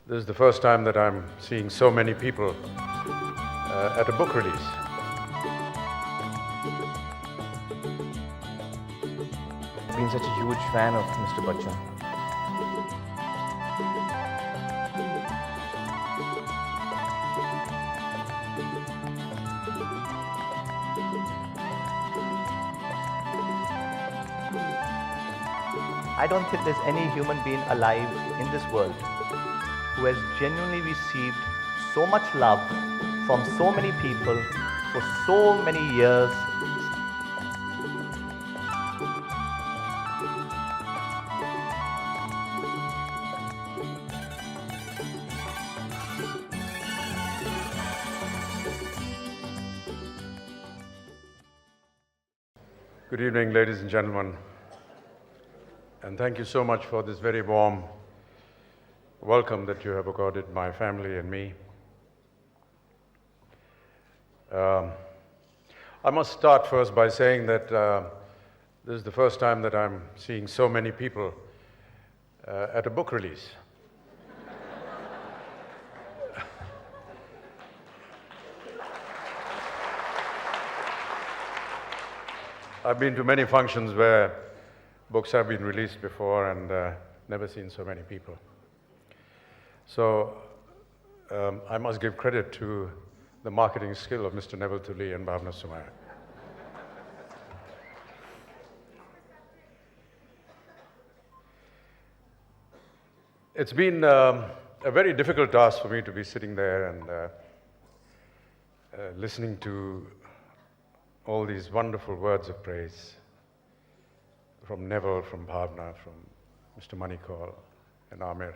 This is the first time that I'm seeing so many people at a book release. I've been such a huge fan of Mr. Bachchan. I don't think there's any human being alive in this world who has genuinely received so much love from so many people for so many years. Good evening, ladies and gentlemen, and thank you so much for this very warm welcome that you have accorded my family and me. I must start first by saying that this is the first time that I'm seeing so many people at a book release. I've been to many functions where books have been released before and never seen so many people. So I must give credit to the marketing skill of Mr. Neville Tully and Bhavna Sumaya. It's been a very difficult task for me to be sitting there and listening to all these wonderful words of praise from Neville, from Bhavna, from Mr. Manikal and Amir.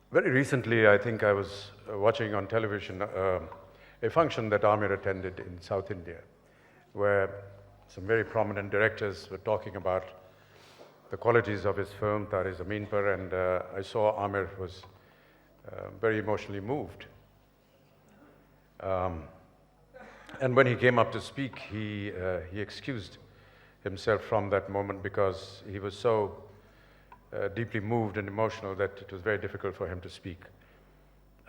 Very recently, I think I was watching on television a function that Amir attended in South India, where some very prominent directors were talking about the qualities of his film, Tare Zameen Par, and I saw Amir was very emotionally moved. And when he came up to speak, he excused himself from that moment because he was so deeply moved and emotional that it was very difficult for him to speak.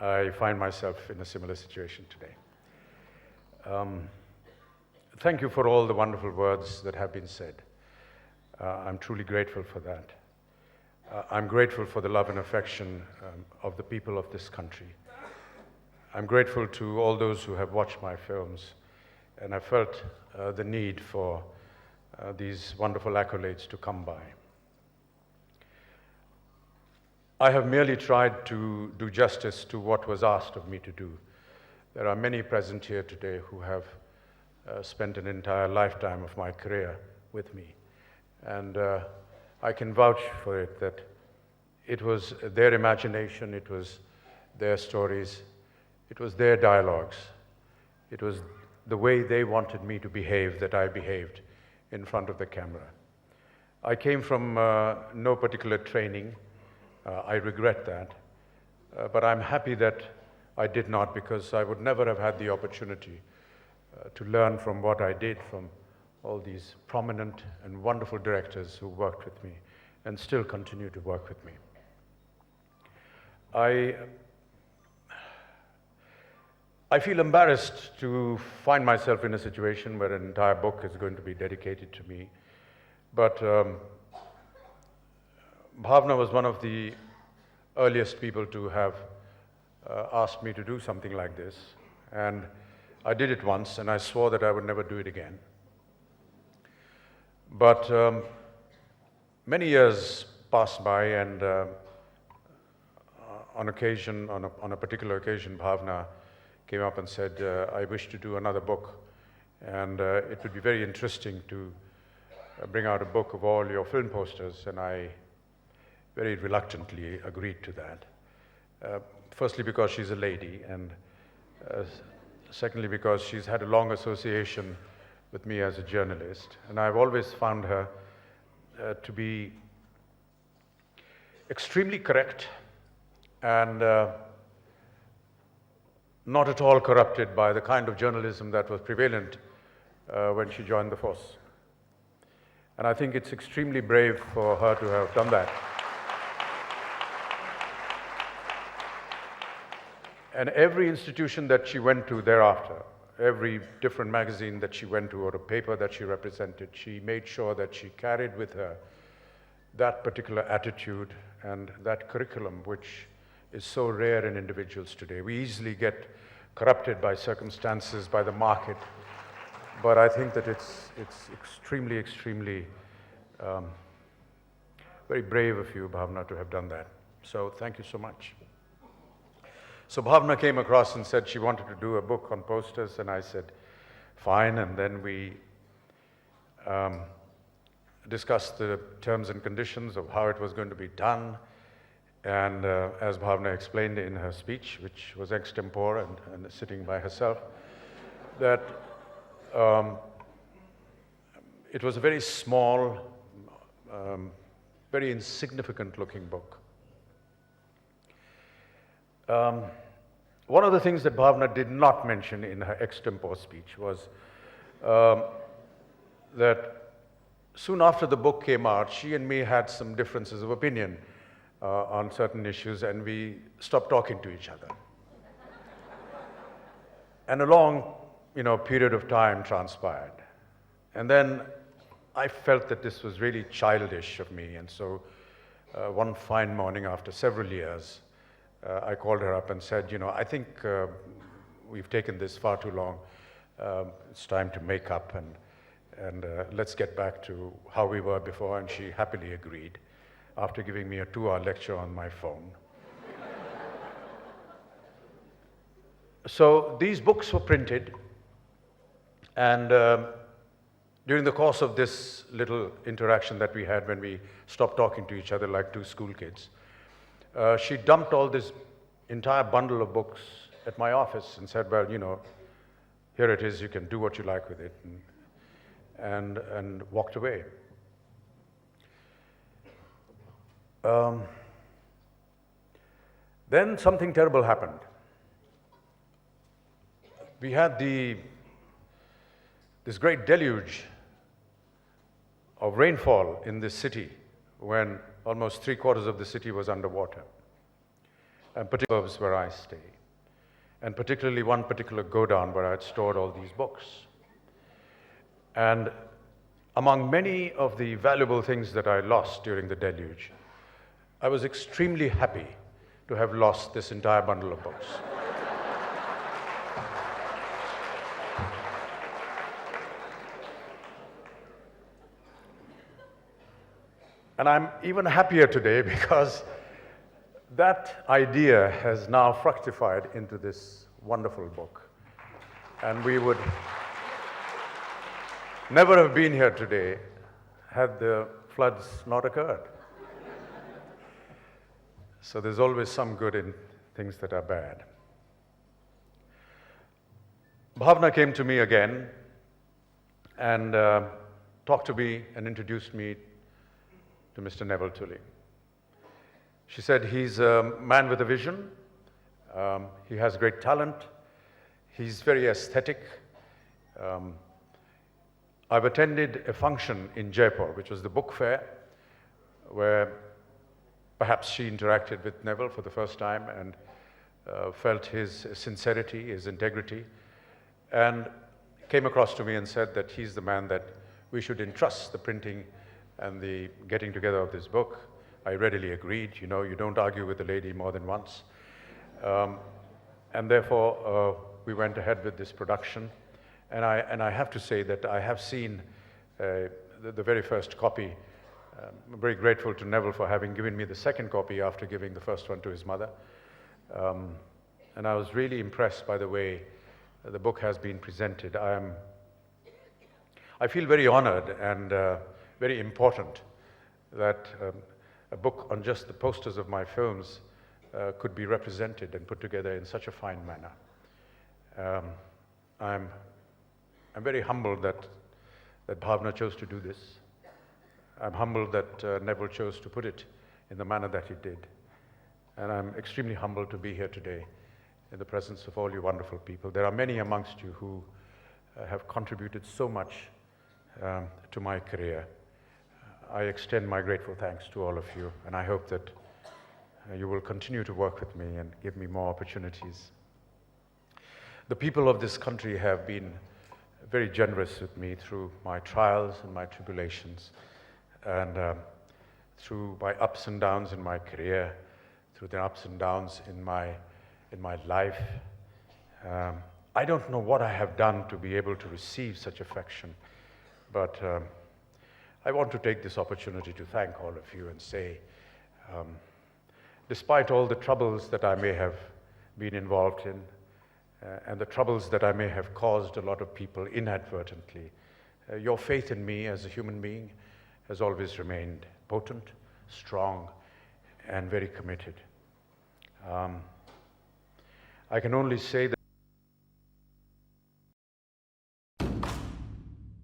I find myself in a similar situation today. Thank you for all the wonderful words that have been said. I'm truly grateful for that. I'm grateful for the love and affection of the people of this country. I'm grateful to all those who have watched my films, and I felt the need for these wonderful accolades to come by. I have merely tried to do justice to what was asked of me to do. There are many present here today who have spent an entire lifetime of my career with me, and I can vouch for it that it was their imagination, it was their stories, it was their dialogues. It was the way they wanted me to behave that I behaved in front of the camera. I came from no particular training. I regret that. But I'm happy that I did not, because I would never have had the opportunity to learn from what I did from all these prominent and wonderful directors who worked with me and still continue to work with me. I feel embarrassed to find myself in a situation where an entire book is going to be dedicated to me. But Bhavna was one of the earliest people to have asked me to do something like this. And I did it once, and I swore that I would never do it again. But many years passed by, and on a particular occasion, Bhavna came up and said, I wish to do another book, and it would be very interesting to bring out a book of all your film posters, and I very reluctantly agreed to that. Firstly, because she's a lady, and secondly, because she's had a long association with me as a journalist, and I've always found her to be extremely correct and not at all corrupted by the kind of journalism that was prevalent when she joined the force. And I think it's extremely brave for her to have done that. And every institution that she went to thereafter, every different magazine that she went to or a paper that she represented, she made sure that she carried with her that particular attitude and that curriculum, which is so rare in individuals today. We easily get corrupted by circumstances, by the market, but I think that it's extremely, extremely very brave of you, Bhavna, to have done that. So thank you so much. So Bhavna came across and said she wanted to do a book on posters, and I said, fine, and then we discussed the terms and conditions of how it was going to be done. And as Bhavna explained in her speech, which was extempore and sitting by herself, that it was a very small, very insignificant looking book. One of the things that Bhavna did not mention in her extempore speech was that soon after the book came out, she and me had some differences of opinion on certain issues, and we stopped talking to each other. And a long, period of time transpired. And then I felt that this was really childish of me, and so one fine morning after several years, I called her up and said, I think we've taken this far too long. It's time to make up and let's get back to how we were before. And she happily agreed after giving me a 2-hour lecture on my phone. So these books were printed, and during the course of this little interaction that we had when we stopped talking to each other like two school kids, she dumped all this entire bundle of books at my office and said, well, here it is, you can do what you like with it, and walked away. Then something terrible happened. We had this great deluge of rainfall in this city when almost 3/4 of the city was underwater, and particularly where I stay, and particularly one particular godown where I had stored all these books. And among many of the valuable things that I lost during the deluge, I was extremely happy to have lost this entire bundle of books. And I'm even happier today because that idea has now fructified into this wonderful book. And we would never have been here today had the floods not occurred. So there's always some good in things that are bad. Bhavna came to me again and talked to me and introduced me to Mr. Neville Tully. She said he's a man with a vision, he has great talent, he's very aesthetic. I've attended a function in Jaipur, which was the book fair, where perhaps she interacted with Neville for the first time and felt his sincerity, his integrity, and came across to me and said that he's the man that we should entrust the printing and the getting together of this book. I readily agreed. You don't argue with a lady more than once. And therefore, we went ahead with this production. And I have to say that I have seen the very first copy. I'm very grateful to Neville for having given me the second copy after giving the first one to his mother. And I was really impressed by the way the book has been presented. I feel very honored and very important that a book on just the posters of my films could be represented and put together in such a fine manner. I'm very humbled that Bhavna chose to do this. I'm humbled that Neville chose to put it in the manner that he did. And I'm extremely humbled to be here today in the presence of all you wonderful people. There are many amongst you who have contributed so much to my career. I extend my grateful thanks to all of you, and I hope that you will continue to work with me and give me more opportunities The people of this country have been very generous with me through my trials and my tribulations, and through my ups and downs in my career, through the ups and downs in my life. I don't know what I have done to be able to receive such affection, but I want to take this opportunity to thank all of you and say, despite all the troubles that I may have been involved in, and the troubles that I may have caused a lot of people inadvertently, your faith in me as a human being has always remained potent, strong, and very committed. I can only say that